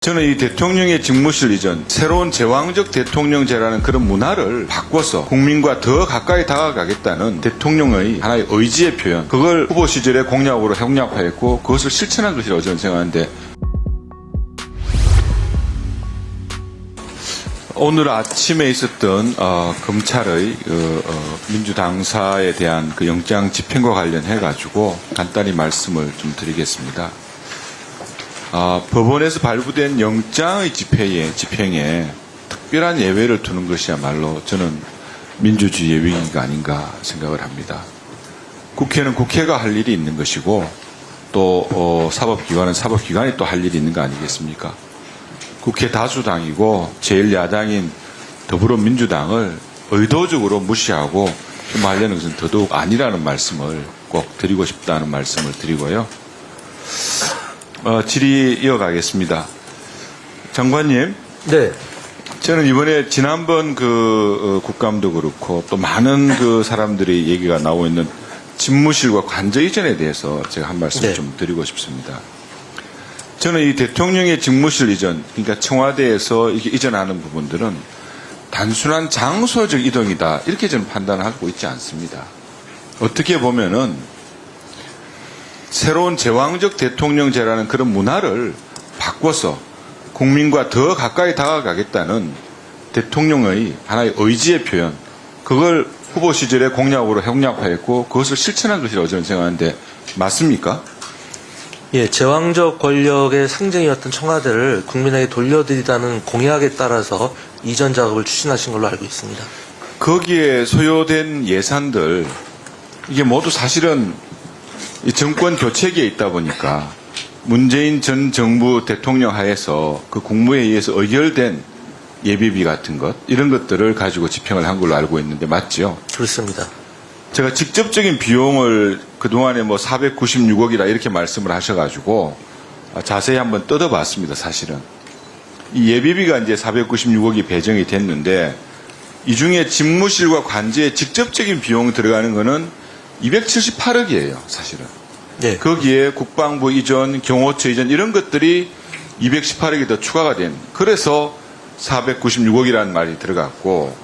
저는 이 대통령의 직무실 이전, 새로운 제왕적 대통령제라는 그런 문화를 바꿔서 국민과 더 가까이 다가가겠다는 대통령의 하나의 의지의 표현, 그걸 후보 시절에 공약으로 형량화했고 그것을 실천한 것이라고 저는 생각하는데, 오늘 아침에 있었던 검찰의 민주당사에 대한 그 영장 집행과 관련해 가지고 간단히 말씀을 좀 드리겠습니다. 법원에서 발부된 영장의 집행에 특별한 예외를 두는 것이야말로 저는 민주주의의 위기가 아닌가 생각을 합니다. 국회는 국회가 할 일이 있는 것이고 또 사법기관은 사법기관이 또 할 일이 있는 거 아니겠습니까? 국회 다수당이고 제1야당인 더불어민주당을 의도적으로 무시하고 좀 하려는 것은 더더욱 아니라는 말씀을 꼭 드리고 싶다는 말씀을 드리고요. 질의 이어가겠습니다. 장관님. 네. 저는 이번에 지난번 국감도 그렇고 또 많은 사람들의 얘기가 나오고 있는 집무실과 관저 이전에 대해서 제가 한 말씀 네. 좀 드리고 싶습니다. 저는 이 대통령의 직무실 이전, 그러니까 청와대에서 이게 이전하는 부분들은 단순한 장소적 이동이다, 이렇게 저는 판단을 하고 있지 않습니다. 어떻게 보면은 새로운 제왕적 대통령제라는 그런 문화를 바꿔서 국민과 더 가까이 다가가겠다는 대통령의 하나의 의지의 표현, 그걸 후보 시절에 공약으로 형량화했고 그것을 실천한 것이라고 저는 생각하는데 맞습니까? 예, 제왕적 권력의 상징이었던 청와대를 국민에게 돌려드리다는 공약에 따라서 이전 작업을 추진하신 걸로 알고 있습니다. 거기에 소요된 예산들, 이게 모두 사실은 이 정권 교체기에 있다 보니까 문재인 전 정부 대통령 하에서 그 국무회의에 의해서 의결된 예비비 같은 것, 이런 것들을 가지고 집행을 한 걸로 알고 있는데 맞죠? 그렇습니다. 제가 직접적인 비용을 그동안에 496억이라 이렇게 말씀을 하셔가지고 자세히 한번 뜯어봤습니다, 사실은. 이 예비비가 이제 496억이 배정이 됐는데 이 중에 집무실과 관저에 직접적인 비용 들어가는 거는 278억이에요, 사실은. 네. 거기에 국방부 이전, 경호처 이전 이런 것들이 218억이 더 추가가 된, 그래서 496억이라는 말이 들어갔고,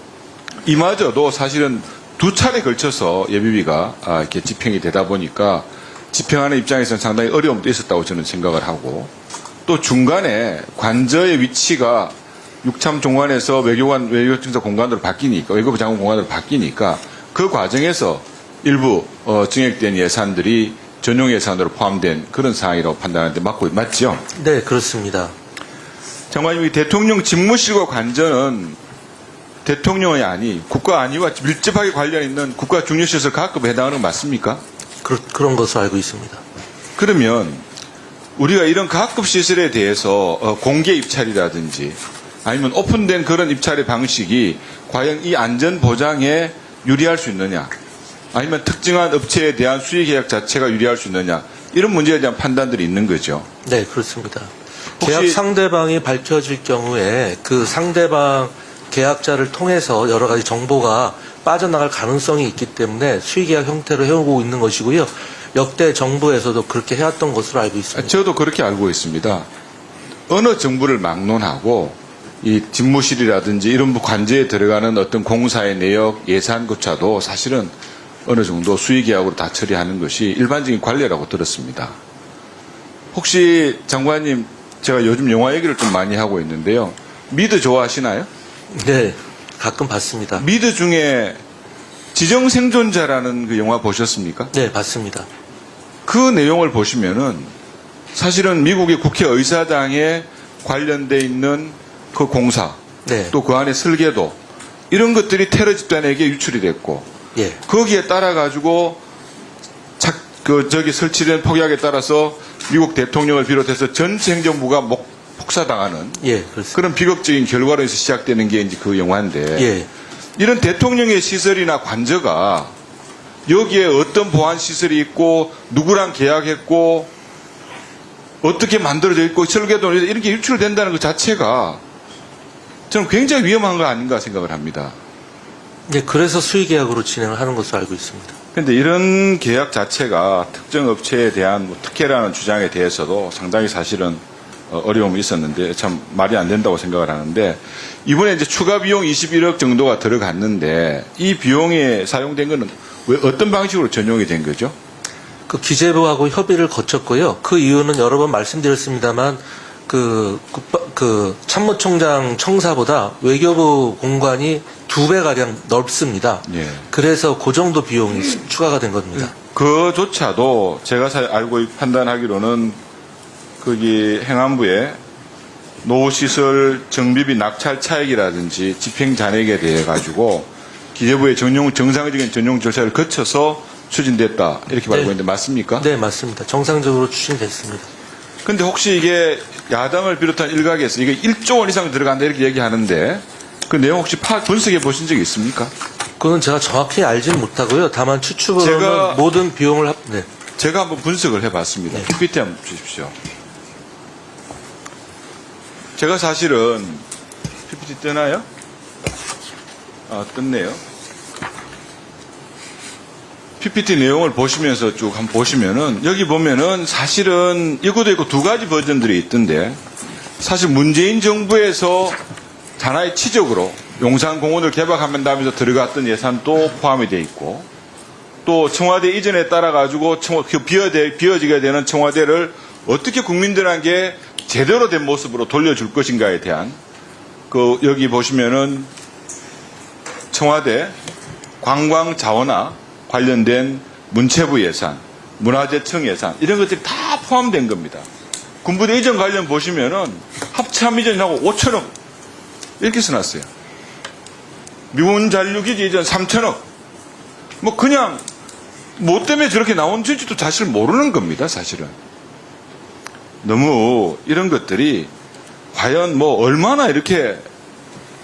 이마저도 사실은 두 차례 걸쳐서 예비비가 이렇게 집행이 되다 보니까 집행하는 입장에서는 상당히 어려움도 있었다고 저는 생각을 하고, 또 중간에 관저의 위치가 육참종관에서 외교청사 공간으로 바뀌니까, 외교부 장관 공간으로 바뀌니까 그 과정에서 일부 증액된 예산들이 전용 예산으로 포함된 그런 상황이라고 판단하는데 맞죠? 네, 그렇습니다. 장관님, 이 대통령 집무실과 관저는 대통령의 안위, 국가 안위와 밀접하게 관련 있는 국가 중요시설 가급에 해당하는 거 맞습니까? 그런 것으로 알고 있습니다. 그러면 우리가 이런 가급 시설에 대해서 공개 입찰이라든지 아니면 오픈된 그런 입찰의 방식이 과연 이 안전 보장에 유리할 수 있느냐, 아니면 특정한 업체에 대한 수의 계약 자체가 유리할 수 있느냐, 이런 문제에 대한 판단들이 있는 거죠. 네, 그렇습니다. 계약 상대방이 밝혀질 경우에 그 상대방 계약자를 통해서 여러 가지 정보가 빠져나갈 가능성이 있기 때문에 수의계약 형태로 해오고 있는 것이고요. 역대 정부에서도 그렇게 해왔던 것으로 알고 있습니다. 저도 그렇게 알고 있습니다. 어느 정부를 막론하고 이 집무실이라든지 이런 관저에 들어가는 어떤 공사의 내역, 예산조차도 사실은 어느 정도 수의계약으로 다 처리하는 것이 일반적인 관례라고 들었습니다. 혹시 장관님, 제가 요즘 영화 얘기를 좀 많이 하고 있는데요. 미드 좋아하시나요? 네, 가끔 봤습니다. 미드 중에 지정생존자라는 그 영화 보셨습니까? 네, 봤습니다. 그 내용을 보시면은 사실은 미국의 국회의사당에 관련돼 있는 그 공사, 네. 또 그 안에 설계도, 이런 것들이 테러 집단에게 유출이 됐고, 예. 거기에 따라 가지고 저기 설치된 폭약에 따라서 미국 대통령을 비롯해서 전체 행정부가 폭사당하는 예, 그렇습니다. 그런 비극적인 결과로 해서 시작되는 게 이제 그 영화인데, 예. 이런 대통령의 시설이나 관저가 여기에 어떤 보안 시설이 있고 누구랑 계약했고 어떻게 만들어져 있고 설계도 이런 게 유출된다는 것 자체가 저는 굉장히 위험한 거 아닌가 생각을 합니다. 네, 그래서 수의계약으로 진행을 하는 것으로 알고 있습니다. 그런데 이런 계약 자체가 특정 업체에 대한 특혜라는 주장에 대해서도 상당히 사실은 어려움이 있었는데 참 말이 안 된다고 생각을 하는데 이번에 이제 추가 비용 21억 정도가 들어갔는데 이 비용에 사용된 거는 왜 어떤 방식으로 전용이 된 거죠? 그 기재부하고 협의를 거쳤고요. 그 이유는 여러 번 말씀드렸습니다만 그 참모총장 청사보다 외교부 공관이 2배가량 넓습니다. 예. 그래서 그 정도 비용이 추가가 된 겁니다. 그조차도 제가 알고 판단하기로는 거기 행안부에 노시설 정비비 낙찰 차익이라든지 집행 잔액에 대해 가지고 기재부의 정상적인 전용 절차를 거쳐서 추진됐다 이렇게 알고 있는데 맞습니까? 네, 맞습니다. 정상적으로 추진됐습니다. 근데 혹시 이게 야당을 비롯한 일각에서 이게 1조 원 이상 들어간다 이렇게 얘기하는데 그 내용 혹시 분석해 보신 적이 있습니까? 그건 제가 정확히 알지는 못하고요. 다만 추측으로는 모든 비용을 네. 제가 한번 분석을 해봤습니다. 네. PPT 한번 주십시오. 제가 사실은 PPT 뜨나요? 떴네요. PPT 내용을 보시면서 쭉 한번 보시면은 여기 보면은 사실은 이것도 있고 두 가지 버전들이 있던데 사실 문재인 정부에서 하나의 치적으로 용산공원을 개박한다면서 들어갔던 예산도 포함이 돼 있고 또 청와대 이전에 따라 가지고 비어지게 되는 청와대를 어떻게 국민들에게 제대로 된 모습으로 돌려줄 것인가에 대한 여기 보시면은 청와대 관광 자원화 관련된 문체부 예산, 문화재청 예산 이런 것들이 다 포함된 겁니다. 군부대 이전 관련 보시면은 합참 이전하고 5천억 이렇게 써놨어요. 미군 잔류기지 이전 3천억. 뭐 그냥 뭐 때문에 저렇게 나온지도 사실 모르는 겁니다. 사실은. 너무 이런 것들이 과연 뭐 얼마나 이렇게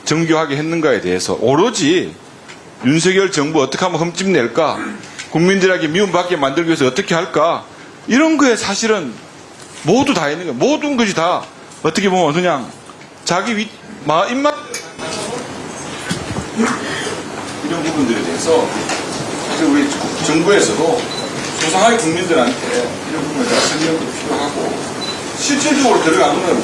정교하게 했는가에 대해서 오로지 윤석열 정부 어떻게 하면 흠집 낼까? 국민들에게 미움받게 만들기 위해서 어떻게 할까? 이런 거에 사실은 모두 다 있는 거예요. 모든 것이 다 어떻게 보면 그냥 자기 입맛 이런 부분들에 대해서 사실 우리 정부에서도 소상하게 국민들한테 이런 부분에 대한 설명도 필요하고 실질적으로 들어가면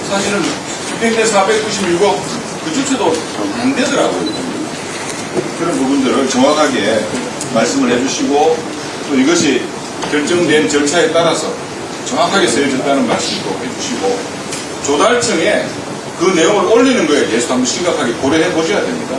사실은 집행된 496억 그조차도 안 되더라고요. 그런 부분들을 정확하게 말씀을 해주시고 또 이것이 결정된 절차에 따라서 정확하게 쓰여졌다는 말씀도 해주시고 조달청에 그 내용을 올리는 거에 대해서 한번 심각하게 고려해 보셔야 됩니다.